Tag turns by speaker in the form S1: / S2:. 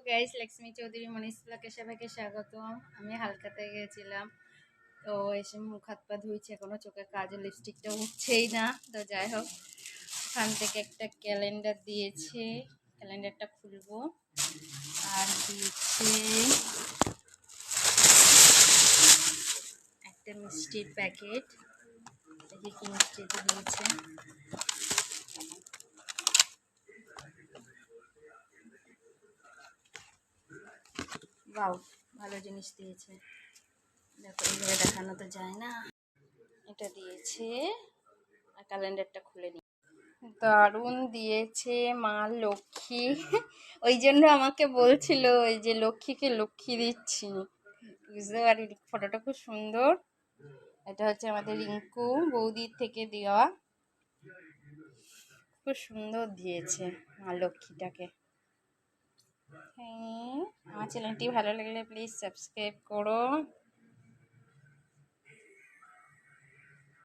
S1: Guys, Lakshmi Chowdhury মনীষ ব্লগে সবাইকে স্বাগতম। আমি হালকাতে গেছিলাম, তো এসে মুখ হাত পা ধুইছি, এখনো চোখে কাজল লিপস্টিকটা উঠছেই না। তো যাই হোক, ওখান থেকে একটা ক্যালেন্ডার দিয়েছে, ক্যালেন্ডারটা খুলবো। আর দিয়েছে একটা মিষ্টির প্যাকেট, এই যে কি মিষ্টি দিয়েছে। বাউ, ভালো জিনিস দিয়েছে। দেখো, এইভাবে দেখানো তো যায় না। এটা দিয়েছে, আর ক্যালেন্ডারটা খুলে নি। দারুণ দিয়েছে মা লক্ষ্মী। ওই জন্য আমাকে বলছিল এই যে লক্ষ্মীকে লক্ষ্মী দিচ্ছি, বুঝতে পারি। ফটোটা খুব সুন্দর। এটা হচ্ছে আমাদের রিঙ্কু বৌদির থেকে দেওয়া, খুব সুন্দর দিয়েছে মা লক্ষ্মীটাকে। হ্যাঁ, আমার চ্যানেলটি ভালো লাগলে প্লিজ সাবস্ক্রাইব করো।